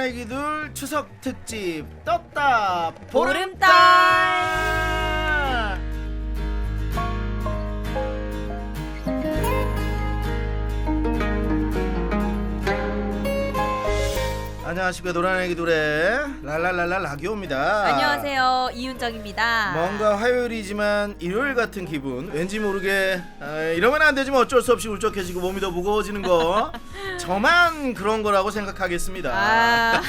애기들 추석 특집 떴다 보름달. 안녕하십니까. 노란 애기들의 랄랄랄라 라기오입니다. 안녕하세요, 이윤정입니다. 뭔가 화요일이지만 일요일 같은 기분. 왠지 모르게 이러면 안 되지만 어쩔 수 없이 울적해지고 몸이 더 무거워지는 거 저만 그런 거라고 생각하겠습니다.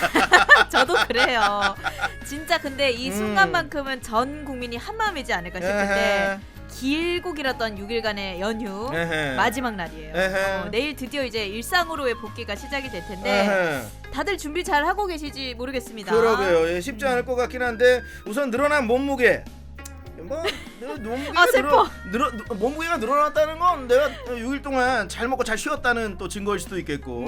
저도 그래요. 진짜 근데 이 순간만큼은 전 국민이 한마음이지 않을까 싶은데 길고 길었던 6일간의 연휴 마지막 날이에요. 내일 드디어 이제 일상으로의 복귀가 시작이 될 텐데 다들 준비 잘 하고 계시지 모르겠습니다. 그러게요. 예, 쉽지 않을 것 같긴 한데 우선 늘어난 몸무게. 뭐 몸무게가 슬퍼. 몸무게가 늘어났다는 건 내가 6일 동안 잘 먹고 잘 쉬었다는 또 증거일 수도 있겠고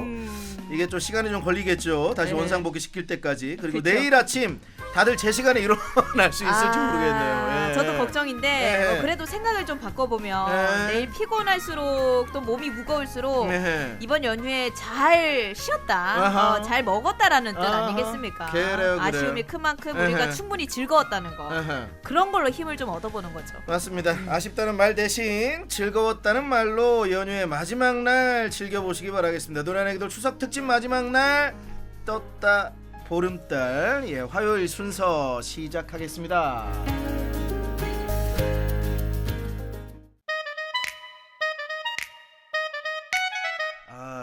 이게 좀 시간이 좀 걸리겠죠. 다시 네. 원상복귀 시킬 때까지. 그리고 그쵸. 내일 아침 다들 제 시간에 일어날 수 있을지 모르겠네요. 예. 저도 걱정인데 예. 그래도 생각을 좀 바꿔보면 예. 내일 피곤할수록 또 몸이 무거울수록 예. 이번 연휴에 잘 쉬었다, 잘 먹었다라는 뜻 아하. 아니겠습니까? 그래요. 아쉬움이 큰 만큼 우리가 에헤. 충분히 즐거웠다는 거, 그런 걸로 힘을 좀 얻어보는 거죠. 맞습니다. 아쉽다는 말 대신 즐거웠다는 말로 연휴의 마지막 날 즐겨보시기 바라겠습니다. 노란 애기들 추석 특집 마지막 날 떴다 보름달, 예, 화요일 순서 시작하겠습니다.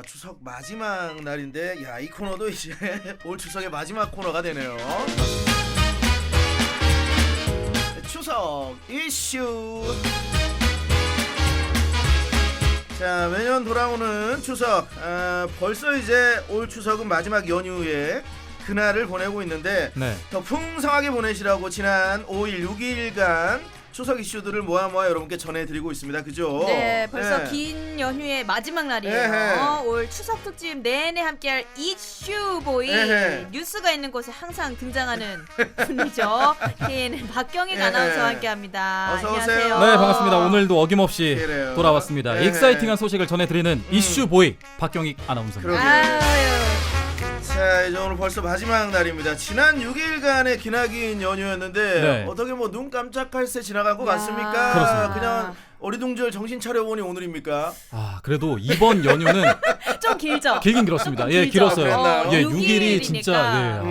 추석 마지막 날인데 야, 이 코너도 이제 올 추석의 마지막 코너가 되네요. 추석 이슈. 자, 매년 돌아오는 추석, 벌써 이제 올 추석은 마지막 연휴에 그날을 보내고 있는데 더 풍성하게 보내시라고 지난 5일 6일간 추석 이슈들을 모아 여러분께 전해드리고 있습니다. 그죠? 네, 벌써 긴 연휴의 마지막 날이에요. 올 추석 특집 내내 함께할 이슈보이, 뉴스가 있는 곳에 항상 등장하는 분이죠. KNN 박경익 아나운서와 함께합니다. 어서 오세요. 안녕하세요. 네, 반갑습니다. 오늘도 어김없이 그래요. 돌아왔습니다. 익사이팅한 소식을 전해드리는 이슈보이 박경익 아나운서입니다. 그러게요. 자, 이제 오늘 벌써 마지막 날입니다. 지난 6일간의 기나긴 연휴였는데 어떻게 뭐 눈 깜짝할 새 지나간 것 같습니까? 그렇습니다. 그냥 어리둥절 정신 차려보니 오늘입니까? 그래도 이번 연휴는 좀 길죠? 길긴 길었습니다. 예, 길죠? 길었어요. 예, 6일이니까. 6일이 진짜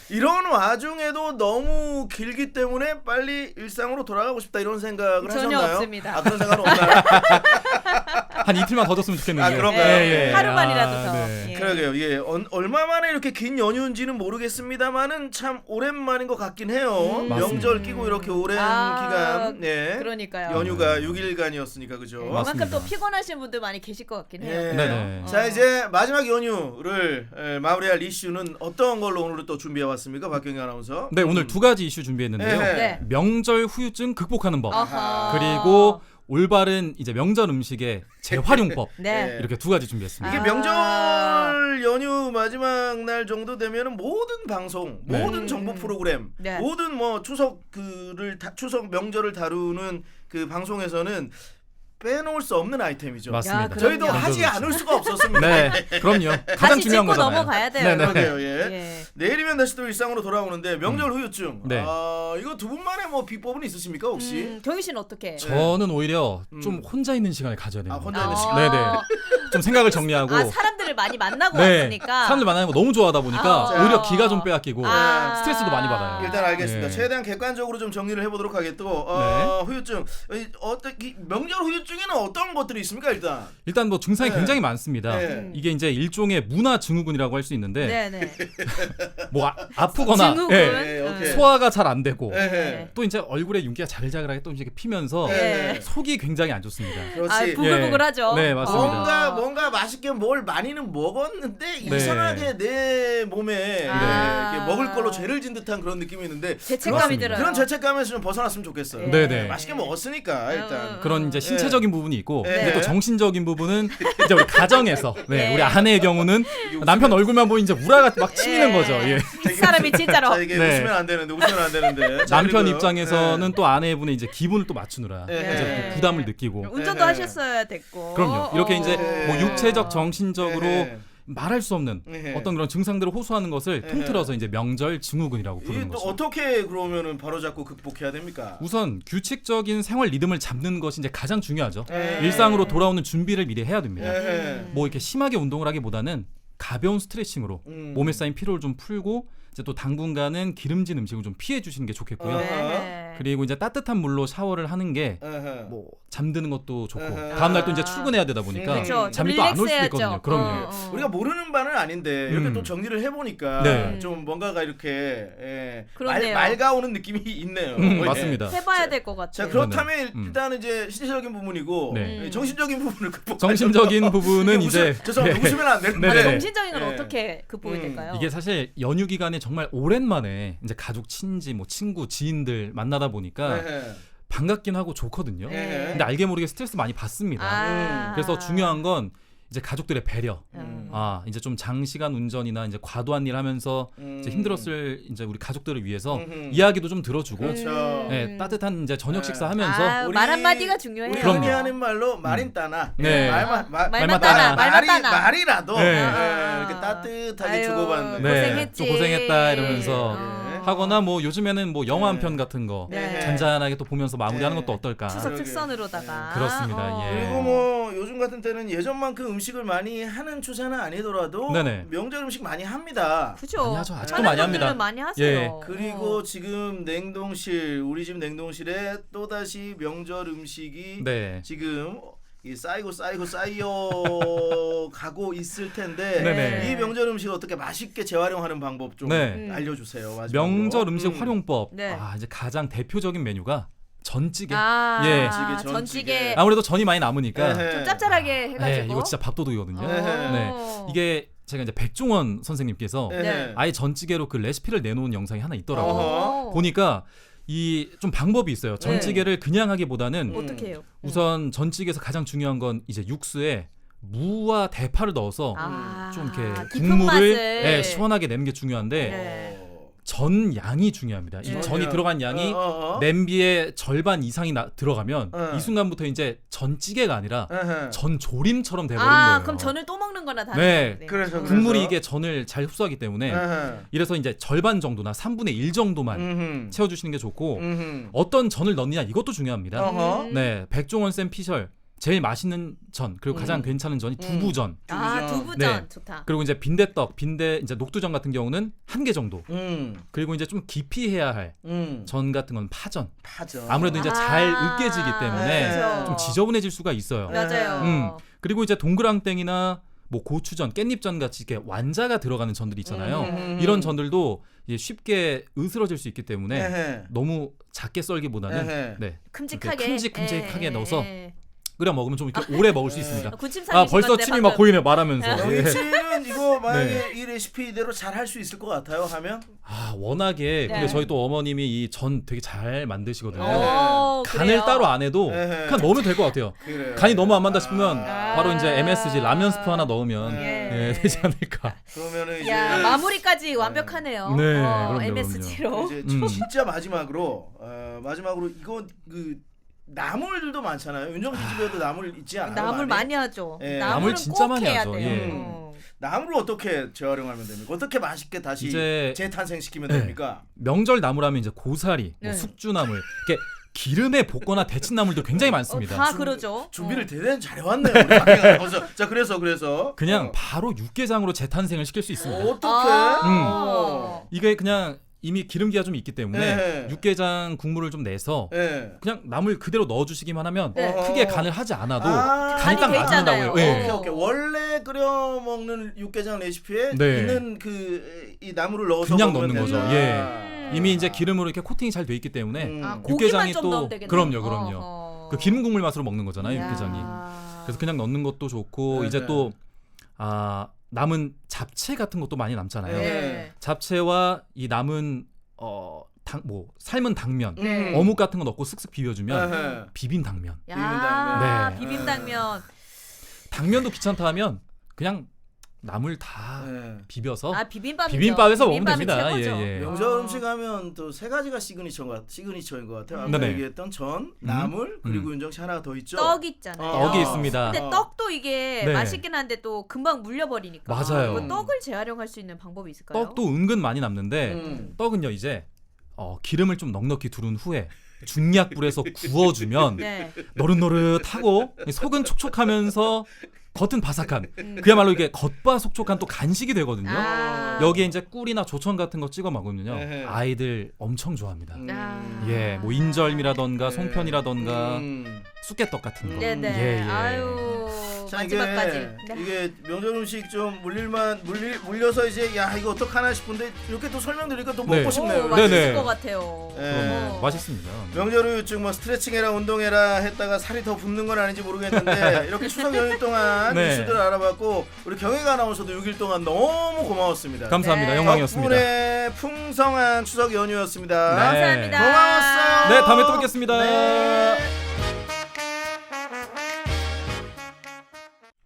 이런 와중에도 너무 길기 때문에 빨리 일상으로 돌아가고 싶다 이런 생각을 전혀 하셨나요? 없습니다. 그런 생각은 없나요? 한 이틀만 더 줬으면 좋겠는데. 그런가요? 예. 하루만이라도 더. 네. 예. 그러게요. 예, 얼마 만에 이렇게 긴 연휴인지는 모르겠습니다만은 참 오랜만인 것 같긴 해요. 명절 끼고 이렇게 오랜 기간, 그러니까요. 연휴가 6일간이었으니까 그죠? 그만큼 또 피곤하신 분들 많이 계실 것 같긴 해요. 예. 네네. 자, 이제 마지막 연휴를 마무리할 이슈는 어떤 걸로 오늘 또 준비해 왔습니까, 박경희 아나운서? 네, 오늘 두 가지 이슈 준비했는데요. 네. 명절 후유증 극복하는 법, 어허. 그리고 올바른 이제 명절 음식의 재활용법. 네. 이렇게 두 가지 준비했습니다. 이게 명절 연휴 마지막 날 정도 되면은 모든 방송, 모든 정보 프로그램, 모든 뭐 추석 추석 명절을 다루는 그 방송에서는 빼놓을 수 없는 아이템이죠. 맞습니다. 저희도 하지 않을 수가 없었습니다. 네, 그럼요. 가장 다시 중요한 짚고 거잖아요. 넘어가야 돼요. 네네. 그러게요. 예. 내일이면 다시 또 일상으로 돌아오는데 명절 후유증. 네. 이거 두 분만의 뭐 비법은 있으십니까 혹시? 경희 씨는 어떻게? 저는 오히려 좀 혼자 있는 시간을 가져야 돼요. 혼자 있는 시간. 네네. 좀 생각을 정리하고. 사람들을 많이 만나고 네. 왔으니까. 사람들 만나는 거 너무 좋아하다 보니까 오히려 기가 좀 빼앗기고 스트레스도 많이 받아요. 일단 알겠습니다. 네. 최대한 객관적으로 좀 정리를 해보도록 하겠고 후유증. 명절 후유증에는 어떤 것들이 있습니까 일단 뭐 증상이 굉장히 많습니다. 이게 이제 일종의 문화 증후군이라고 할 수 있는데 네네. 뭐 아프거나 증후군. 소화가 잘 안 되고 네. 또 이제 얼굴에 윤기가 자글자글하게 또 이렇게 피면서 속이 굉장히 안 좋습니다. 그렇지. 부글부글하죠. 네, 맞습니다. 뭔가 맛있게 뭘 많이는 먹었는데 이상하게 내 몸에 이렇게 먹을 걸로 죄를 진 듯한 그런 느낌이 있는데 죄책감이 들어요. 그런 죄책감에서 좀 벗어났으면 좋겠어요. 네네. 맛있게 먹었으니까 일단 그런 이제 신체적인 부분이 있고 네. 또 정신적인 부분은 이제 우리 가정에서 우리 아내의 경우는 남편 얼굴만 보면 이제 우라가 막 치미는 거죠. 예. 사람이 진짜로. 자, 이게 웃으면 안 되는데. 자, 남편 그리고요. 입장에서는 또 아내분의 이제 기분을 또 맞추느라 이제 또 부담을 느끼고. 운전도 하셨어야 됐고. 그럼요. 이렇게 이제 뭐 육체적, 정신적으로 말할 수 없는 어떤 그런 증상들을 호소하는 것을 통틀어서 이제 명절 증후군이라고 부르는 또 거죠. 어떻게 그러면은 바로잡고 극복해야 됩니까? 우선 규칙적인 생활 리듬을 잡는 것이 이제 가장 중요하죠. 일상으로 돌아오는 준비를 미리 해야 됩니다. 뭐 이렇게 심하게 운동을 하기보다는 가벼운 스트레칭으로 몸에 쌓인 피로를 좀 풀고 이제 또 당분간은 기름진 음식을 좀 피해 주시는 게 좋겠고요. 그리고 이제 따뜻한 물로 샤워를 하는 게 뭐 잠드는 것도 좋고 다음 날 또 이제 출근해야 되다 보니까 그렇죠. 잠이 또 안 올 수도 릴렉스해야죠. 있거든요. 그럼요. 우리가 모르는 바는 아닌데 이렇게 또 정리를 해보니까 네. 좀 뭔가가 이렇게 그러네요. 맑아오는 느낌이 있네요. 맞습니다. 해봐야 될 것 같아요. 자 그렇다면 일단은 이제 신체적인 부분이고 네. 정신적인 부분을 극복. 정신적인 부분은 이제 죄송합니다. 웃으면 안 되는데. 네. 정신적인 건 어떻게 극복이 될까요? 이게 사실 연휴 기간에 정말 오랜만에 이제 가족, 친지, 뭐 친구, 지인들 만나다 보니까 반갑긴 하고 좋거든요. 근데 알게 모르게 스트레스 많이 받습니다. 그래서 중요한 건 이제 가족들의 배려. 이제 좀 장시간 운전이나 이제 과도한 일 하면서 이제 힘들었을 이제 우리 가족들을 위해서 이야기도 좀 들어주고, 그렇죠. 네, 따뜻한 이제 저녁 식사하면서 말 한마디가 중요해요. 우리 그럼요. 흔히 하는 말로 말인 따나. 네. 말만 따나. 말이라도 네. 이렇게 따뜻하게 주고받는. 네, 고생했지. 좀 고생했다 이러면서 하거나 뭐 요즘에는 뭐 영화 한 편 같은 거 잔잔하게 또 보면서 마무리하는 것도 어떨까. 추석 특선으로다가. 그렇습니다. 예. 그리고 뭐 요즘 같은 때는 예전만큼 음식을 많이 하는 추세는 아니더라도 네네. 명절 음식 많이 합니다. 그죠. 많이 하죠. 아직도 많이 합니다. 많이 하세요. 그리고 지금 냉동실 우리 집 냉동실에 또 다시 명절 음식이 네. 지금 이 쌓이고 가고 있을 텐데 네네. 이 명절 음식을 어떻게 맛있게 재활용하는 방법 좀 네. 알려주세요. 마지막으로. 명절 음식 활용법. 네. 이제 가장 대표적인 메뉴가 전찌개. 예. 전찌개. 전찌개. 아무래도 전이 많이 남으니까. 좀 짭짤하게 해가지고. 네, 이거 진짜 밥도둑이거든요. 네. 이게 제가 이제 백종원 선생님께서 네. 아예 전찌개로 그 레시피를 내놓은 영상이 하나 있더라고요. 어허. 보니까 이 좀 방법이 있어요. 전찌개를 그냥 하기보다는 어떻게 해요? 우선 전찌개에서 가장 중요한 건 이제 육수에 무와 대파를 넣어서 좀 이렇게 깊은 국물을 맛을. 시원하게 내는 게 중요한데 네. 전 양이 중요합니다. 이 전이 들어간 양이 냄비의 절반 이상이 들어가면 이 순간부터 이제 전찌개가 아니라 전조림처럼 돼버리는 거예요. 그럼 전을 또 먹는 거나 다른 네. 거네요. 그래서 국물이 이게 전을 잘 흡수하기 때문에 이래서 이제 절반 정도나 3분의 1 정도만 채워주시는 게 좋고 어떤 전을 넣느냐 이것도 중요합니다. 네, 백종원 쌤 피셜 제일 맛있는 전 그리고 가장 괜찮은 전이 두부전. 두부전 네. 좋다. 그리고 이제 빈대떡, 이제 녹두전 같은 경우는 1개 정도. 그리고 이제 좀 깊이 해야 할 전 같은 건 파전. 아무래도 이제 잘 으깨지기 때문에 그렇죠. 좀 지저분해질 수가 있어요. 맞아요. 그리고 이제 동그랑땡이나 뭐 고추전, 깻잎전 같이 이렇게 완자가 들어가는 전들이 있잖아요. 이런 전들도 이제 쉽게 으스러질 수 있기 때문에 너무 작게 썰기보다는 큼직하게 큼직하게 넣어서 끓여 먹으면 좀 이렇게 오래 먹을 수 있습니다. 군침 벌써 건데, 침이 방금. 막 보이네요. 말하면서. 영희 씨는 이거 만약에 이 레시피대로 잘 할 수 있을 것 같아요. 하면 워낙에 근데 저희 또 어머님이 이 전 되게 잘 만드시거든요. 간을 그래요? 따로 안 해도 그냥 넣으면 될 것 같아요. 그래요. 간이 너무 안 맞다 싶으면 바로 이제 MSG 라면 스프 하나 넣으면 되지 않을까. 그러면은 이제 마무리까지 완벽하네요. 네, 그럼요, MSG로. 이제 진짜 마지막으로 이거 그 나물들도 많잖아요. 윤정씨 집에도 나물 있지 않아요? 나물 많이 하죠. 나물 진짜 많이 하죠. 나물을 어떻게 재활용하면 됩니까? 어떻게 맛있게 다시 이제 재탄생시키면 됩니까? 명절 나물하면 이제 고사리, 뭐 숙주나물 이렇게 기름에 볶거나 데친 나물도 굉장히 많습니다. 다 그러죠. 준비를 대단히 잘해왔네요. 우리 박혜가. 자 그래서 그냥 바로 육개장으로 재탄생을 시킬 수 있습니다. 어떻게? 이게 그냥 이미 기름기가 좀 있기 때문에 육개장 국물을 좀 내서 그냥 나물 그대로 넣어주시기만 하면 크게 간을 하지 않아도 간이 딱 맞는다고요. 오케이. 원래 끓여 먹는 육개장 레시피에 있는 이 나물을 넣어서 그냥 넣는 거죠. 된다. 이미 이제 기름으로 이렇게 코팅이 잘 돼 있기 때문에 고기만 육개장이 좀 또 넣으면 되겠네요. 그럼요. 그 기름 국물 맛으로 먹는 거잖아요, 육개장이. 그래서 그냥 넣는 것도 좋고 이제 또 남은 잡채 같은 것도 많이 남잖아요. 잡채와 이 남은 삶은 당면, 어묵 같은 거 넣고 쓱쓱 비벼주면 비빔당면. 비빔당면. 당면도 귀찮다 하면 그냥 나물 다 비벼서 비빔밥이죠. 비빔밥에서 먹으면 비빔밥이 됩니다. 최고죠. 예. 명절 음식 하면 또 세 가지가 시그니처인 것 같아요. 아까 얘기했던 전, 나물, 그리고 윤정 씨 하나 더 있죠. 떡 있잖아요. 떡이 있습니다. 근데 떡도 이게 맛있긴 한데 또 금방 물려버리니까. 맞아요. 떡을 재활용할 수 있는 방법이 있을까요? 떡도 은근 많이 남는데 떡은요 이제 기름을 좀 넉넉히 두른 후에 중약불에서 구워주면 노릇노릇하고 속은 촉촉하면서 겉은 바삭한 그야말로 이게 겉바속촉한 또 간식이 되거든요. 여기에 이제 꿀이나 조청 같은 거 찍어 먹으면요 아이들 엄청 좋아합니다. 예, 뭐 인절미라던가 송편이라던가 쑥개떡 같은 거. 네네. 아유. 마지막까지. 이게 명절 음식 좀 물려서 이제 야 이거 어떡하나 싶은데 이렇게 또 설명드리니까 또 먹고 싶네요. 맛있을 것 같아요. 맛있습니다. 명절 후유증 뭐 스트레칭해라 운동해라 했다가 살이 더 붙는 건 아닌지 모르겠는데 이렇게 추석 연휴 동안 뉴스들 알아봤고 우리 경혜가 아나운서도 6일 동안 너무 고마웠습니다. 감사합니다. 영광이었습니다. 덕분에 풍성한 추석 연휴였습니다. 감사합니다. 고마웠어요. 네, 다음에 또 뵙겠습니다.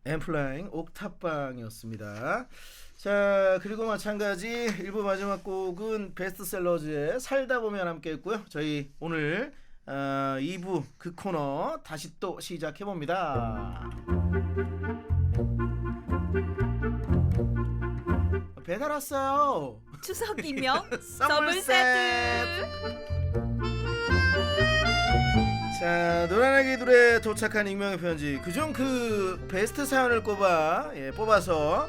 엠플라잉 옥탑방이었습니다. 자 그리고 마찬가지 1부 마지막 곡은 베스트셀러즈의 살다 보면 함께 했고요. 저희 오늘 2부 그 코너 다시 또 시작해봅니다. 배달 왔어요. 추석이면 선물 세트. 자 노란아기들의 도착한 익명의 편지 그중 그 베스트 사연을 뽑아서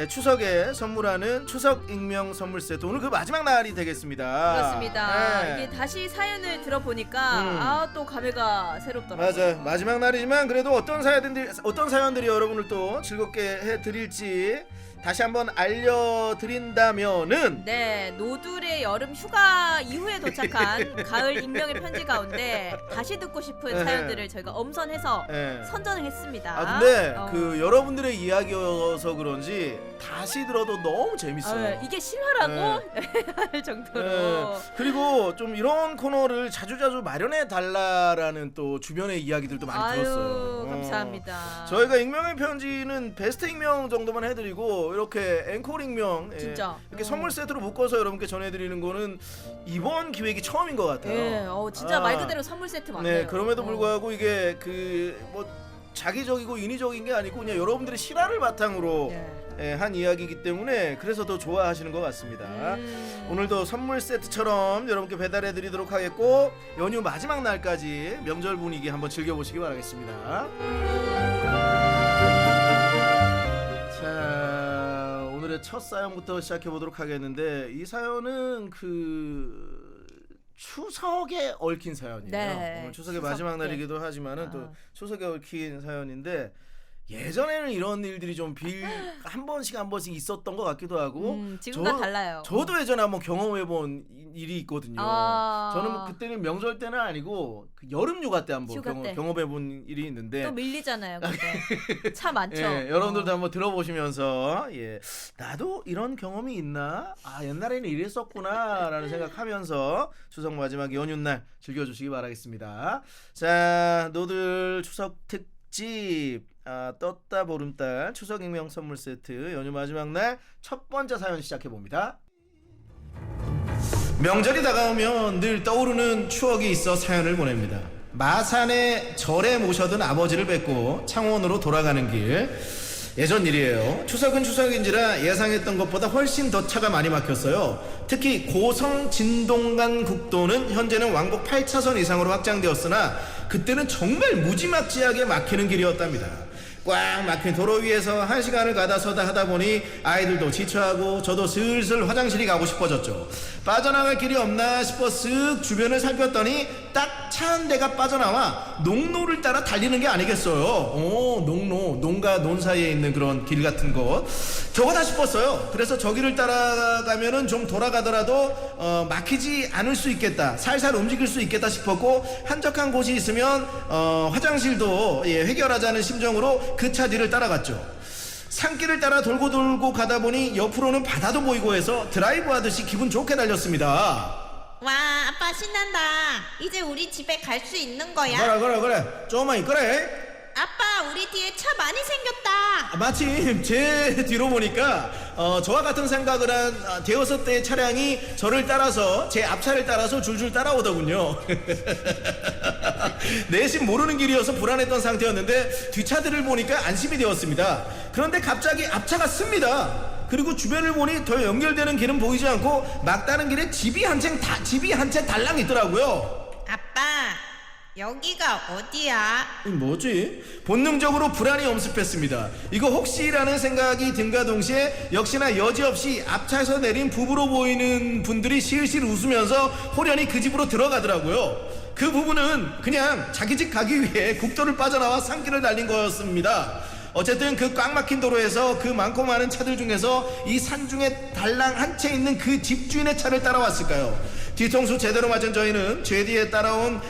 추석에 선물하는 추석 익명 선물 세트 오늘 그 마지막 날이 되겠습니다. 그렇습니다. 이게 다시 사연을 들어보니까 또 감회가 새롭더라고요. 맞아요. 마지막 날이지만 그래도 어떤 사연들이 여러분을 또 즐겁게 해드릴지 다시 한번 알려드린다면은 노들의 여름 휴가 이후에 도착한 가을 익명의 편지 가운데 다시 듣고 싶은 사연들을 저희가 엄선해서 선정을 했습니다. 근데 그 여러분들의 이야기여서 그런지 다시 들어도 너무 재밌어요. 이게 실화라고 할 정도로. 그리고 좀 이런 코너를 자주자주 마련해 달라라는 또 주변의 이야기들도 많이 들었어요. 감사합니다. 저희가 익명의 편지는 베스트 익명 정도만 해드리고 이렇게 앵콜 익명 진짜 이렇게 선물 세트로 묶어서 여러분께 전해드리는 거는 이번 기획이 처음인 것 같아요. 진짜 말 그대로 선물 세트 맞네요. 그럼에도 불구하고 이게 그 뭐 자기적이고 인위적인 게 아니고 그냥 여러분들의 실화를 바탕으로 한 이야기이기 때문에 그래서 더 좋아하시는 것 같습니다. 오늘도 선물 세트처럼 여러분께 배달해드리도록 하겠고 연휴 마지막 날까지 명절 분위기 한번 즐겨보시기 바라겠습니다. 자 오늘의 첫 사연부터 시작해보도록 하겠는데 이 사연은 그 추석에 얽힌 사연이에요. 오늘 추석의 마지막 날이기도 하지만은 또 추석에 얽힌 사연인데 예전에는 이런 일들이 좀 한 번씩 있었던 것 같기도 하고 지금과 달라요. 저도 예전에 한번 경험해본 일이 있거든요. 저는 그때는 명절 때는 아니고 그 여름 휴가 때 한번 경험해본 일이 있는데 또 밀리잖아요. 그때 차 많죠. 여러분들도 한번 들어보시면서 나도 이런 경험이 있나? 옛날에는 이랬었구나 라는 생각하면서 추석 마지막 연휴날 즐겨주시기 바라겠습니다. 자 노들 추석 특집 떴다 보름달 추석 익명 선물 세트 연휴 마지막 날 첫 번째 사연 시작해봅니다. 명절이 다가오면 늘 떠오르는 추억이 있어 사연을 보냅니다. 마산에 절에 모셔둔 아버지를 뵙고 창원으로 돌아가는 길 예전 일이에요. 추석은 추석인지라 예상했던 것보다 훨씬 더 차가 많이 막혔어요. 특히 고성 진동간 국도는 현재는 왕복 8차선 이상으로 확장되었으나 그때는 정말 무지막지하게 막히는 길이었답니다. 꽉 막힌 도로 위에서 1시간을 가다 서다 하다 보니 아이들도 지쳐하고 저도 슬슬 화장실이 가고 싶어졌죠. 빠져나갈 길이 없나 싶어 쓱 주변을 살폈더니 딱 차 한 대가 빠져나와 농로를 따라 달리는 게 아니겠어요. 농로, 농가 논 사이에 있는 그런 길 같은 곳 저거다 싶었어요. 그래서 저 길을 따라가면은 좀 돌아가더라도 막히지 않을 수 있겠다, 살살 움직일 수 있겠다 싶었고 한적한 곳이 있으면 화장실도 해결하자는 심정으로 그 차 뒤를 따라갔죠. 산길을 따라 돌고 가다 보니 옆으로는 바다도 보이고 해서 드라이브 하듯이 기분 좋게 달렸습니다. 와, 아빠 신난다. 이제 우리 집에 갈 수 있는 거야? 그래 조금만 있거래. 아빠, 우리 뒤에 차 많이 생겼다. 마침 제 뒤로 보니까 저와 같은 생각을 한 대여섯 대의 차량이 저를 따라서 제 앞차를 따라서 줄줄 따라오더군요. 내심 모르는 길이어서 불안했던 상태였는데 뒷차들을 보니까 안심이 되었습니다. 그런데 갑자기 앞차가 씁니다. 그리고 주변을 보니 더 연결되는 길은 보이지 않고 막다른 길에 집이 한 채 달랑 있더라고요. 아빠, 여기가 어디야? 뭐지? 본능적으로 불안이 엄습했습니다. 이거 혹시라는 생각이 든가 동시에 역시나 여지없이 앞차에서 내린 부부로 보이는 분들이 실실 웃으면서 호련히 그 집으로 들어가더라고요. 그 부부는 그냥 자기 집 가기 위해 국도를 빠져나와 산길을 달린 거였습니다. 어쨌든 그 꽉 막힌 도로에서 그 많고 많은 차들 중에서 이 산중에 달랑 한 채 있는 그 집주인의 차를 따라왔을까요? 뒤통수 제대로 맞은 저희는 제 뒤에 따라온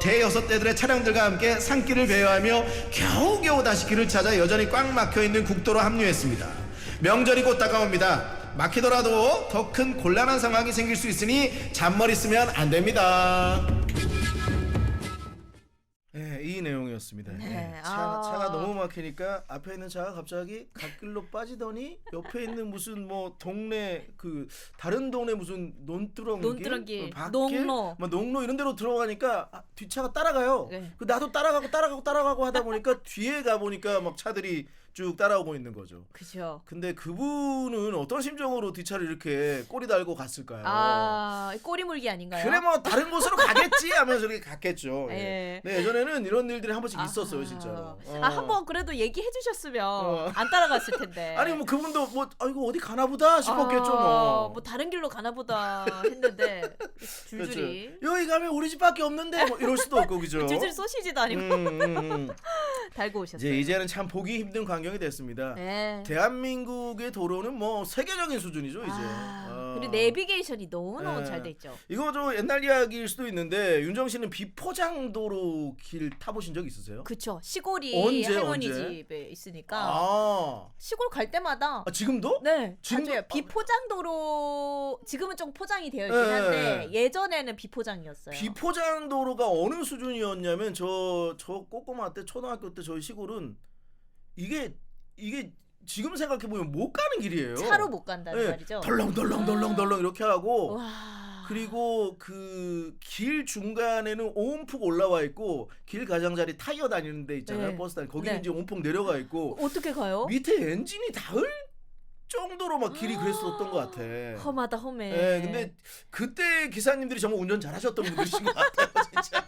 대여섯 대들의 차량들과 함께 산길을 배회하며 겨우겨우 다시 길을 찾아 여전히 꽉 막혀있는 국도로 합류했습니다. 명절이 곧 다가옵니다. 막히더라도 더 큰 곤란한 상황이 생길 수 있으니 잔머리 쓰면 안 됩니다. 네, 이 내용이었습니다. 네. 차가 너무 막히니까 앞에 있는 차가 갑자기 갓길로 빠지더니 옆에 있는 무슨 뭐 동네 그 다른 동네 무슨 논두렁길, 농로, 농로 이런 데로 들어가니까 뒷차가 따라가요. 네. 그 나도 따라가고 하다 보니까 뒤에 가 보니까 막 차들이 쭉 따라오고 있는 거죠. 그죠. 근데 그분은 어떤 심정으로 뒷차를 이렇게 꼬리 달고 갔을까요? 꼬리 물기 아닌가요? 그래 뭐 다른 곳으로 가겠지 하면서 이렇게 갔겠죠. 예. 네, 예전에는 이런 일들이 한 번씩 있었어요, 진짜로. 한번 그래도 얘기해 주셨으면 안 따라갔을 텐데. 아니 뭐 그분도 뭐 이거 어디 가나 보다 싶었겠죠, 뭐 다른 길로 가나 보다 했는데 줄줄이. 그렇죠. 여기 가면 우리 집밖에 없는데 뭐 이럴 수도 없고 그죠. 줄줄 소시지도 아니고 달고 오셨어요. 이제는 참 보기 힘든 광경이 됐습니다. 네. 대한민국의 도로는 뭐 세계적인 수준이죠, 이제. 그리고 내비게이션이 너무너무 잘 돼 있죠. 이거 저 옛날 이야기일 수도 있는데 윤정 씨는 비포장도로 길 타보신 적 있으세요? 그쵸. 시골이 할머니 언제? 집에 있으니까 시골 갈 때마다 지금도? 네, 지금도? 맞아요. 비포장도로 지금은 좀 포장이 되어 있긴 한데 예전에는 비포장이었어요. 비포장도로가 어느 수준이었냐면 저 꼬꼬마 때 초등학교 때 저희 시골은 이게 지금 생각해 보면 못 가는 길이에요. 차로 못 간다는 말이죠. 덜렁덜렁 이렇게 하고 와. 그리고 그 길 중간에는 온풍 올라와 있고 길 가장자리 타이어 다니는 데 있잖아요. 버스 다니 거기는 이제 온풍 내려가 있고 어떻게 가요? 밑에 엔진이 닿을 정도로 막 길이 그랬었던 것 같아. 험하다 험해. 네, 근데 그때 기사님들이 정말 운전 잘하셨던 분들이신 것 같아요, 진짜.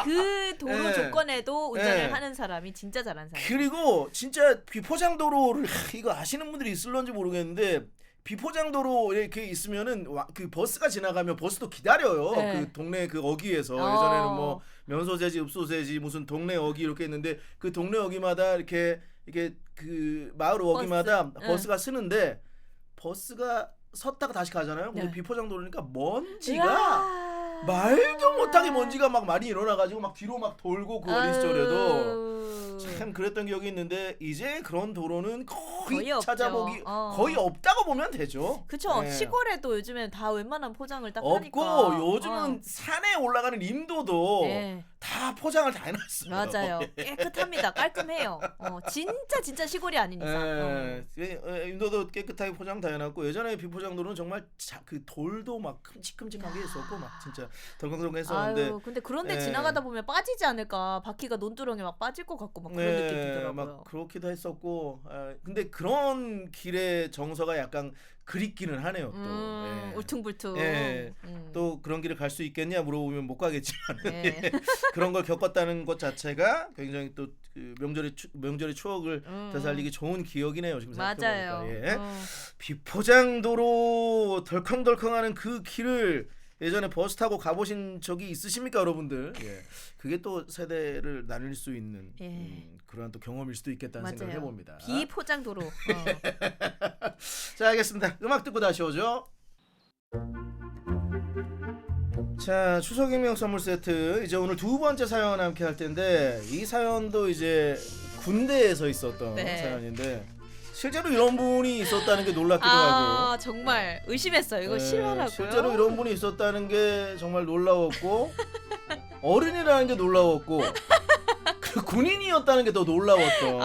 그 도로 조건에도 운전을 하는 사람이 진짜 잘하는 사람. 그리고 진짜 비포장도로를 이거 아시는 분들이 있을런지 모르겠는데 비포장도로 이렇게 있으면은 그 버스가 지나가면 버스도 기다려요. 그 동네 그 어귀에서 예전에는 뭐 면소재지 읍소재지 무슨 동네 어귀 이렇게 있는데 그 동네 어귀마다 이렇게 그 마을 어귀마다 버스가 쓰는데 버스가 섰다가 다시 가잖아요. 근데 비포장도로니까 먼지가 말도 못하게 먼지가 막 많이 일어나가지고 막 뒤로 막 돌고 그 어린 시절에도 참 그랬던 기억이 있는데 이제 그런 도로는 거의 찾아보기 거의 없다고 보면 되죠. 그쵸. 시골에도 요즘엔 다 웬만한 포장을 딱 없고 하니까. 요즘은 산에 올라가는 임도도 다 포장을 다 해놨어요. 맞아요. 깨끗합니다. 깔끔해요. 진짜 시골이 아닌 이상. 임도도 깨끗하게 포장 다 해놨고 예전에 비포장도로는 정말 그 돌도 막 큼직큼직한 게 있었고 막 진짜 덜컹덜컹 했었는데 근데 그런데 지나가다 보면 빠지지 않을까. 바퀴가 논두렁에 막 빠질 것 같고 막 그런 느낌 들더라고요. 막 그렇기도 했었고 근데 그런 길의 정서가 약간 그립기는 하네요. 또 울퉁불퉁. 또 그런 길을 갈 수 있겠냐 물어보면 못 가겠지만 그런 걸 겪었다는 것 자체가 굉장히 또 그 명절의 추억을 되살리기 좋은 기억이네요. 지금 생각해보니까. 비포장도로 덜컹덜컹하는 그 길을 예전에 버스 타고 가보신 적이 있으십니까, 여러분들? 그게 또 세대를 나눌 수 있는 그러한 또 경험일 수도 있겠다는 생각을 해봅니다. 비포장도로. 자, 알겠습니다. 음악 듣고 다시 오죠. 자, 추석 인명 선물 세트 이제 오늘 두 번째 사연 함께 할 텐데 이 사연도 이제 군대에서 있었던 사연인데 실제로 이런 분이 있었다는 게 놀랍기도 하고 정말 의심했어요. 이거 실화라고요? 실제로 이런 분이 있었다는 게 정말 놀라웠고 어른이라는 게 놀라웠고 군인이었다는 게 더 놀라웠던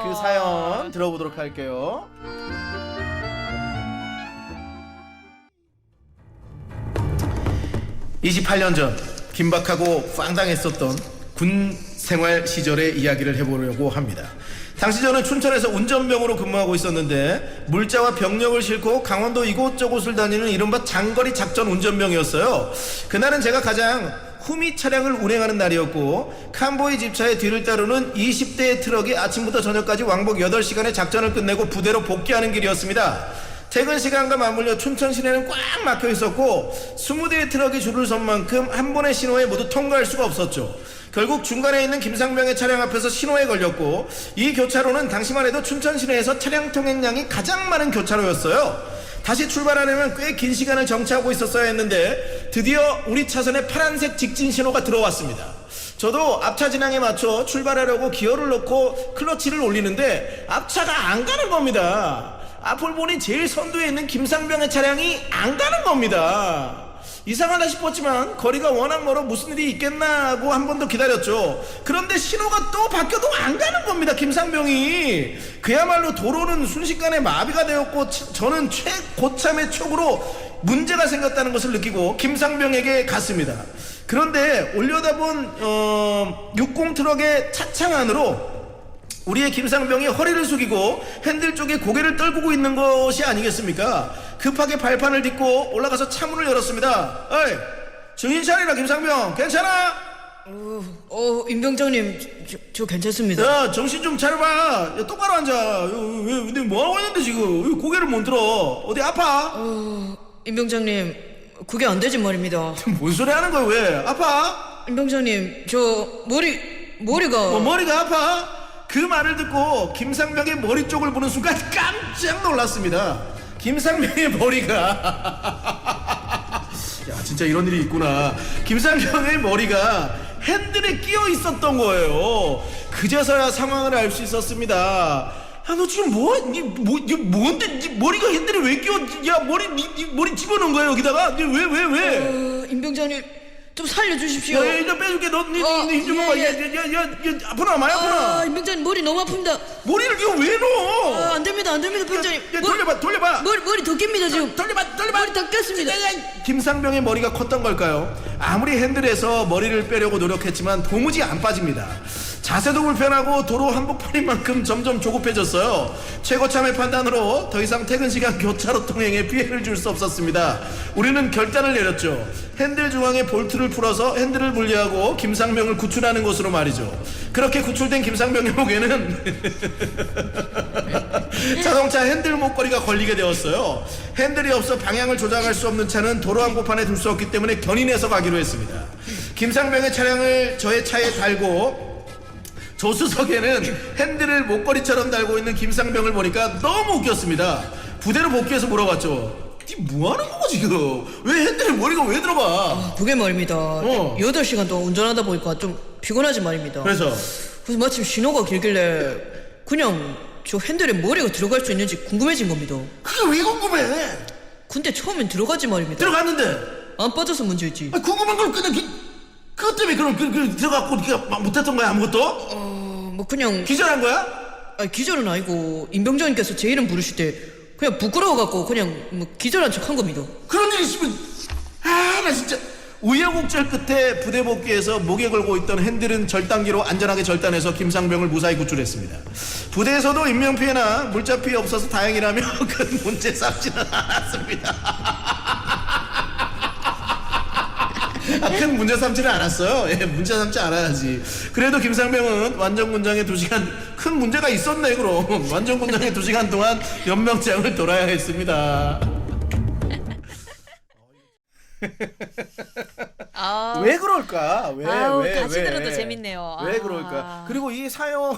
그 사연 들어보도록 할게요. 28년 전 긴박하고 황당했었던 군 생활 시절의 이야기를 해보려고 합니다. 당시 저는 춘천에서 운전병으로 근무하고 있었는데 물자와 병력을 싣고 강원도 이곳저곳을 다니는 이른바 장거리 작전 운전병이었어요. 그날은 제가 가장 후미 차량을 운행하는 날이었고 캄보이 집차의 뒤를 따르는 20대의 트럭이 아침부터 저녁까지 왕복 8시간의 작전을 끝내고 부대로 복귀하는 길이었습니다. 퇴근 시간과 맞물려 춘천 시내는 꽉 막혀 있었고 20대의 트럭이 줄을 선 만큼 한 번의 신호에 모두 통과할 수가 없었죠. 결국 중간에 있는 김상병의 차량 앞에서 신호에 걸렸고 이 교차로는 당시만 해도 춘천 시내에서 차량 통행량이 가장 많은 교차로였어요. 다시 출발하려면 꽤 긴 시간을 정차하고 있었어야 했는데 드디어 우리 차선에 파란색 직진 신호가 들어왔습니다. 저도 앞차 진항에 맞춰 출발하려고 기어를 넣고 클러치를 올리는데 앞차가 안 가는 겁니다. 앞을 보니 제일 선두에 있는 김상병의 차량이 안 가는 겁니다. 이상하다 싶었지만 거리가 워낙 멀어 무슨 일이 있겠나 하고 한 번 더 기다렸죠. 그런데 신호가 또 바뀌어도 안 가는 겁니다. 김상병이. 그야말로 도로는 순식간에 마비가 되었고 저는 최고참의 촉으로 문제가 생겼다는 것을 느끼고 김상병에게 갔습니다. 그런데 올려다본 60 트럭의 차창 안으로 우리의 김상병이 허리를 숙이고 핸들 쪽에 고개를 떨구고 있는 것이 아니겠습니까? 급하게 발판을 딛고 올라가서 차문을 열었습니다. 어이, 정신 차리라 김상병. 괜찮아? 임병장님, 저 괜찮습니다. 야, 정신 좀 차려봐. 야, 똑바로 앉아. 근데 뭐하고 있는데 지금? 고개를 못 들어. 어디 아파? 임병장님, 그게 안 되지 말입니다. 뭔 소리 하는 거야 왜? 아파? 임병장님, 저 머리가 머리가 아파? 그 말을 듣고 김상병의 머리 쪽을 보는 순간 깜짝 놀랐습니다. 김상병의 머리가 야, 진짜 이런 일이 있구나. 김상병의 머리가 핸들에 끼어 있었던 거예요. 그제서야 상황을 알 수 있었습니다. 야, 너 지금 뭔데? 네 머리가 핸들에 왜 끼어? 야, 머리 집어넣은 거야 여기다가? 왜? 임병장님, 좀 살려주십시오. 야, 일단 빼줄게. 너 힘 좀 봐봐. 야, 아프나 많이 아프나? 임병장님, 머리 너무 아픕니다. 머리를 이거 왜 넣어? 안 됩니다, 병장님. 야, 돌려봐. 머리 더 깁니다 지금. 돌려봐. 머리 더 꼈습니다. 김상병의 머리가 컸던 걸까요? 아무리 핸들에서 머리를 빼려고 노력했지만 도무지 안 빠집니다. 자세도 불편하고 도로 한복판인 만큼 점점 조급해졌어요. 최고참의 판단으로 더 이상 퇴근 시간 교차로 통행에 피해를 줄 수 없었습니다. 우리는 결단을 내렸죠. 핸들 중앙에 볼트를 풀어서 핸들을 분리하고 김상병을 구출하는 것으로 말이죠. 그렇게 구출된 김상병의 목에는 자동차 핸들 목걸이가 걸리게 되었어요. 핸들이 없어 방향을 조작할 수 없는 차는 도로 한복판에 둘 수 없기 때문에 견인해서 가기로 했습니다. 김상병의 차량을 저의 차에 달고 조수석에는 핸들을 목걸이처럼 달고 있는 김상병을 보니까 너무 웃겼습니다. 부대로 복귀해서 물어봤죠. 니 뭐하는 거고 지금? 왜 핸들에 머리가 왜 들어가? 그게 말입니다. 8시간 동안 운전하다 보니까 좀 피곤하지 말입니다. 그래서 마침 신호가 길길래 그냥 저 핸들에 머리가 들어갈 수 있는지 궁금해진 겁니다. 그게 왜 궁금해? 근데 처음엔 들어가지 말입니다. 들어갔는데 안 빠져서 문제였지. 궁금한 걸 그냥 그것 때문에 그럼 들어갔고 막 못했던 거야 아무것도? 뭐 그냥 기절한 거야? 기절은 아니고 임병장님께서 제 이름 부르실 때 그냥 부끄러워갖고 그냥 뭐 기절한 척 한 겁니다. 그런 일이 있으면 나 진짜. 우여곡절 끝에 부대 복귀에서 목에 걸고 있던 핸들은 절단기로 안전하게 절단해서 김상병을 무사히 구출했습니다. 부대에서도 인명피해나 물자 피해 없어서 다행이라며 큰 문제 삼지는 않았습니다. 큰 문제 삼지는 않았어요. 예, 문제 삼지 않아야지. 그래도 김상병은 완전군장에 2시간 큰 문제가 있었네. 그럼 완전군장에 2시간 동안 연명장을 돌아야 했습니다. 왜 그럴까? 다시 들어도 재밌네요. 왜 그럴까? 그리고 이 사연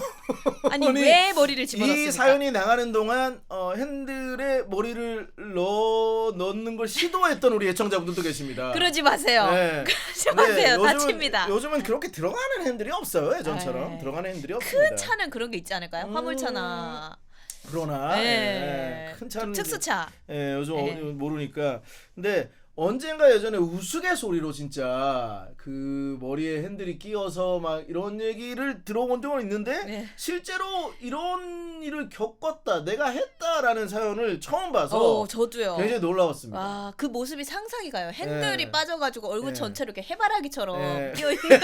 아니 왜 머리를 집어넣습니까? 이 사연이 나가는 동안 핸들에 머리를 넣는 걸 시도했던 우리 애청자분들도 계십니다. 그러지 마세요. 네. 그러지 마세요. 다칩니다. 요즘은 그렇게 들어가는 핸들이 없어요. 예전처럼 들어가는 핸들이 없습니다. 큰 차는 그런 게 있지 않을까요? 화물차나. 그러나 큰 차는 특수차. 요즘 모르니까. 근데 언젠가 예전에 우스갯소리로 진짜 그 머리에 핸들이 끼어서 막 이런 얘기를 들어본 적은 있는데 네. 실제로 이런 일을 겪었다, 내가 했다라는 사연을 처음 봐서 저도요. 굉장히 놀라웠습니다. 와, 그 모습이 상상이 가요. 핸들이 네. 빠져가지고 얼굴 네. 전체로 이렇게 해바라기처럼 네. 끼어있는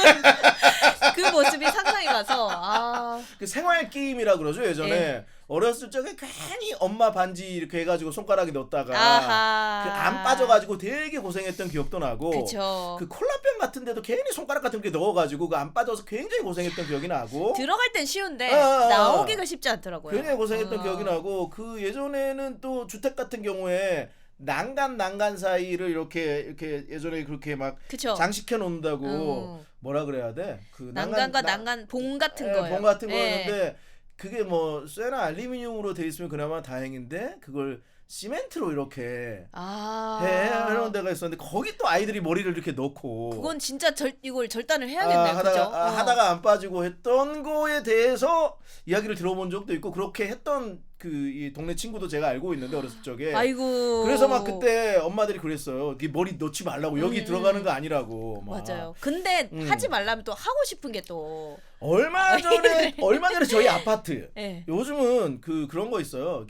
그 모습이 상상이 가서 그 생활 끼임이라 그러죠. 예전에 네. 어렸을 적에 괜히 엄마 반지 이렇게 해가지고 손가락에 넣었다가 아하. 그 안 빠져가지고 되게 고생했던 기억도 나고, 그쵸. 그 콜라병 같은데도 괜히 손가락 같은 게 넣어가지고 그 안 빠져서 굉장히 고생했던 기억이 나고, 들어갈 땐 쉬운데 아. 나오기가 쉽지 않더라고요. 굉장히 고생했던 기억이 나고, 그 예전에는 또 주택 같은 경우에 난간 사이를 이렇게 예전에 그렇게 막 그쵸. 장식해 놓는다고 뭐라 그래야 돼? 그 난간과 난간 봉 같은 예, 거예요. 봉 같은 예. 거였는데 그게 뭐 쇠나 알루미늄으로 돼 있으면 그나마 다행인데 그걸 시멘트로 이렇게 해놓은 데가 있었는데 거기 또 아이들이 머리를 이렇게 넣고 그건 진짜 이걸 절단을 해야겠네요. 그죠? 하다가 안 빠지고 했던 거에 대해서 이야기를 들어본 적도 있고, 그렇게 했던 그 이 동네 친구도 제가 알고 있는데 어렸을 적에. 아이고. 그래서 막 그때 엄마들이 그랬어요. 네 머리 넣지 말라고, 여기 들어가는 거 아니라고. 막. 맞아요. 근데 하지 말라면 또 하고 싶은 게 또 얼마 전에 저희 아파트 네. 요즘은 그런 거 있어요.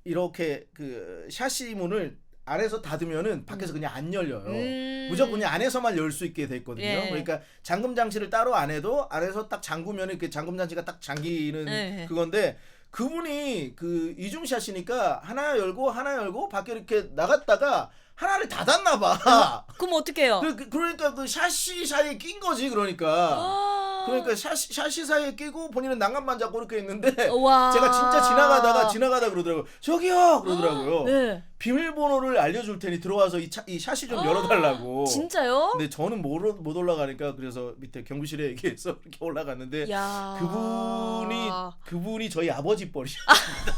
이렇게 그 샤시 문을 안에서 닫으면은 밖에서 그냥 안 열려요. 무조건 그냥 안에서만 열 수 있게 돼 있거든요. 예. 그러니까 잠금 장치를 따로 안 해도 안에서 딱 잠그면 이렇게 잠금 장치가 딱 잠기는 예. 그건데, 그분이 그 이중 샤시니까 하나 열고 밖에 이렇게 나갔다가 하나를 닫았나 봐. 그럼 어떡해요? 그러니까 그 샤시 사이에 낀 거지. 그러니까 샤시 사이에 끼고 본인은 난간만 잡고 이렇게 있는데, 와. 제가 진짜 지나가다 그러더라고요. 저기요 그러더라고요. 네. 비밀번호를 알려줄 테니 들어와서 이 샤시 좀 열어달라고. 진짜요? 근데 저는 못 올라가니까 그래서 밑에 경비실에 얘기해서 이렇게 올라갔는데, 야. 그분이 저희 아버지 뻘이셨습니다.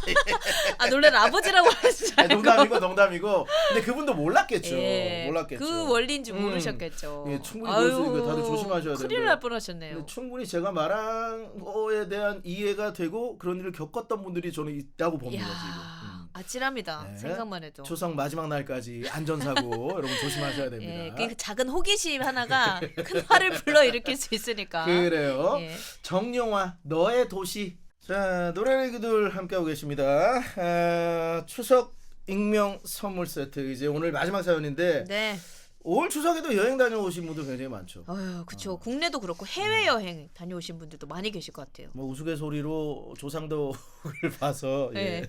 아, 놀란 아버지라고 하시잖아요. 농담이고. 근데 그분도 몰랐겠죠. 예. 몰랐겠죠. 그 원리인지 모르셨겠죠. 예, 충분히 그럴 수 있고 다들 조심하셔야 돼요. 큰일 날 뻔하셨네요. 근데 충분히 제가 말한 거에 대한 이해가 되고 그런 일을 겪었던 분들이 저는 있다고 봅니다. 지금. 아찔합니다. 네. 생각만 해도. 추석 마지막 날까지 안전사고 여러분 조심하셔야 됩니다. 예, 그 작은 호기심 하나가 큰 화를 불러일으킬 수 있으니까. 그래요. 예. 정영화 너의 도시. 자, 노래리기들 함께하고 계십니다. 추석 익명 선물 세트, 이제 오늘 마지막 사연인데, 네. 올 추석에도 여행 다녀오신 분들 굉장히 많죠. 그렇죠. 국내도 그렇고 해외 여행 다녀오신 분들도 많이 계실 것 같아요. 뭐 우스갯소리로 조상덕을 봐서 네.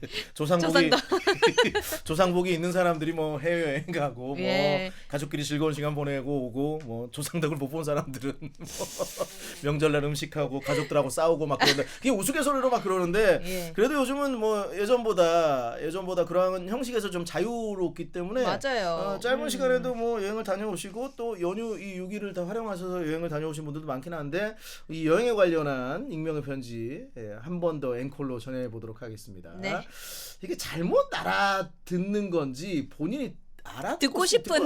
조상복이 있는 사람들이 뭐 해외여행 가고 예. 뭐 가족끼리 즐거운 시간 보내고 오고, 뭐 조상덕을 못 본 사람들은 뭐 명절날 음식하고 가족들하고 싸우고 막 그런데 그게 우스갯소리로 막 그러는데, 예. 그래도 요즘은 뭐 예전보다 그러한 형식에서 좀 자유롭기 때문에 맞아요. 짧은 시간에도 뭐 여행을 다녀오시고, 또 연휴 이 6일을 다 활용하셔서 여행을 다녀오신 분들도 많긴 한데, 이 여행에 관련한 익명의 편지 한 번 더 앵콜로 전해보도록 하겠습니다. 네. 이게 잘못 알아듣는 건지 본인이 듣고 싶은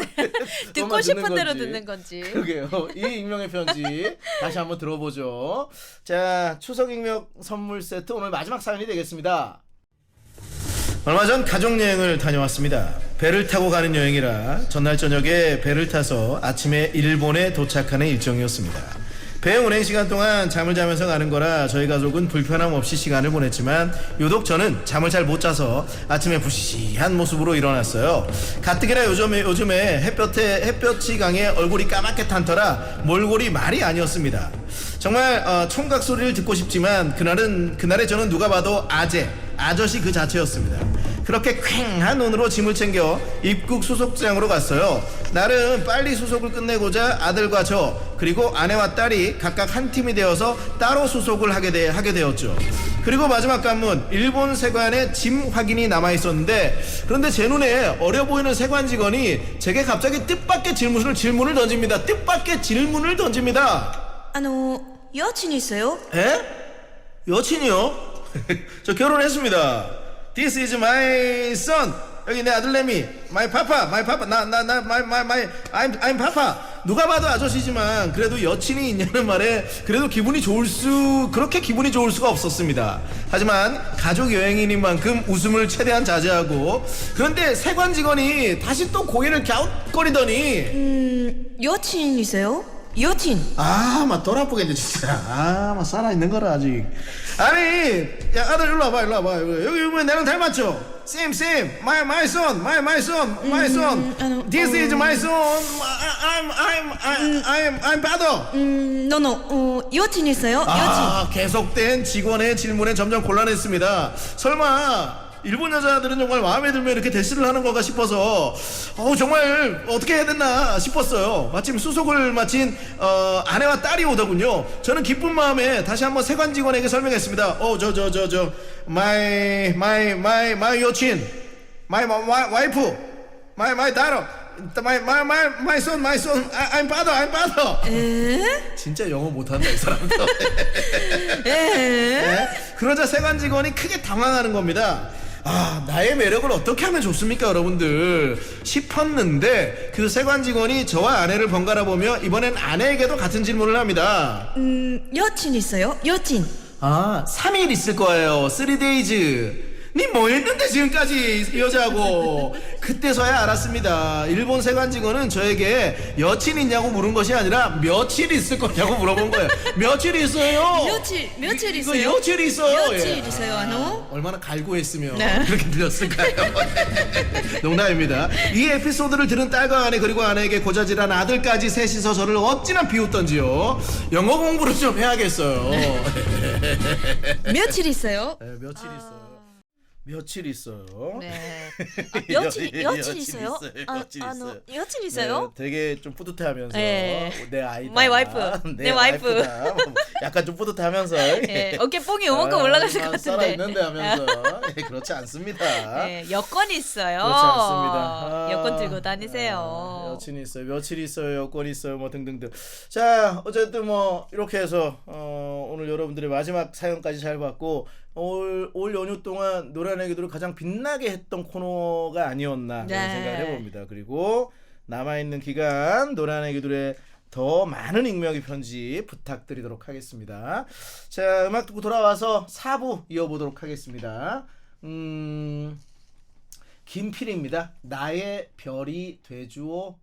대로 듣는 건지. 그게요. 이 익명의 편지 다시 한번 들어보죠. 자, 추석 익명 선물 세트 오늘 마지막 사연이 되겠습니다. 얼마 전 가족여행을 다녀왔습니다. 배를 타고 가는 여행이라 전날 저녁에 배를 타서 아침에 일본에 도착하는 일정이었습니다. 배 운행 시간 동안 잠을 자면서 가는 거라 저희 가족은 불편함 없이 시간을 보냈지만, 유독 저는 잠을 잘 못 자서 아침에 부시시한 모습으로 일어났어요. 가뜩이나 요즘에 햇볕이 강해 얼굴이 까맣게 탄 터라 몰골이 말이 아니었습니다. 정말 총각 소리를 듣고 싶지만 그날에 저는 누가 봐도 아저씨 그 자체였습니다. 그렇게 퀭한 눈으로 짐을 챙겨 입국 수속장으로 갔어요. 나름 빨리 수속을 끝내고자 아들과 저 그리고 아내와 딸이 각각 한 팀이 되어서 따로 수속을 하게 되었죠. 그리고 마지막 관문 일본 세관에 짐 확인이 남아있었는데, 그런데 제 눈에 어려 보이는 세관 직원이 제게 갑자기 뜻밖의 질문을 던집니다. 뜻밖의 질문을 던집니다. 여친 있어요? 에? 여친이요? 저 결혼했습니다. This is my son. 여기 내 아들내미. My papa. I'm papa. 누가 봐도 아저씨지만 그래도 여친이 있냐는 말에 그래도 그렇게 기분이 좋을 수가 없었습니다. 하지만 가족 여행인인 만큼 웃음을 최대한 자제하고, 그런데 세관 직원이 다시 또 고개를 갸웃거리더니 여친이세요? 여친. 막 돌아보겠네 진짜. 막 살아있는 거라 아직. 아니, 야 아들 일로 와봐. 여기 보면 나랑 닮았죠? Same. My son. This is my son. I'm father. no. 여친이세요? 여친. 계속된 직원의 질문에 점점 곤란했습니다. 설마 일본 여자들은 정말 마음에 들면 이렇게 대시를 하는 건가 싶어서 정말 어떻게 해야 됐나 싶었어요. 마침 수속을 마친 아내와 딸이 오더군요. 저는 기쁜 마음에 다시 한번 세관 직원에게 설명했습니다. my 여친, my wife, my daughter, my son, I'm father. 진짜 영어 못한다 이 사람도. 그러자 세관 직원이 크게 당황하는 겁니다. 나의 매력을 어떻게 하면 좋습니까 여러분들 싶었는데, 그 세관 직원이 저와 아내를 번갈아 보며 이번엔 아내에게도 같은 질문을 합니다. 여친 있어요? 여친. 3일 있을 거예요. 3days. 니 뭐 했는데 지금까지 이 여자하고. 그때서야 알았습니다. 일본 세관 직원은 저에게 여친 있냐고 물은 것이 아니라 며칠 있을 거냐고 물어본 거예요. 며칠 있어요? 며칠 이거 있어요? 며칠 있어요? 며칠 있어요? 얼마나 갈구했으면 네. 그렇게 들렸을까요? 농담입니다. 이 에피소드를 들은 딸과 아내 그리고 아내에게 고자질한 아들까지 셋이서 저를 어찌나 비웃던지요. 영어 공부를 좀 해야겠어요. 며칠 있어요? 네, 며칠 있어요. 며칠 있어요. 네. 여친 여친 있어요? 여친 있어요? 네, 되게 좀 뿌듯해하면서 네. 내 아이다. My wife. 내 와이프. 약간 좀 뿌듯해하면서 네, 어깨 뽕이 요만큼 올라갔을 것 같은데. 살아있는데 하면서 그렇지 않습니다. 네, 여권이 있어요. 그렇지 않습니다. 여권 들고 다니세요. 여친이 있어요, 며칠 있어요, 여권이 있어요, 뭐 등등등. 자, 어쨌든 뭐 이렇게 해서 오늘 여러분들의 마지막 사연까지 잘 봤고, 올 연휴 동안 노래내기들을 가장 빛나게 했던 코너가 아니었나 그런 생각을 해봅니다. 그리고 남아있는 기간 노래내기들의 더 많은 익명의 편지 부탁드리도록 하겠습니다. 자, 음악 듣고 돌아와서 4부 이어보도록 하겠습니다. 김필입니다. 나의 별이 돼주오.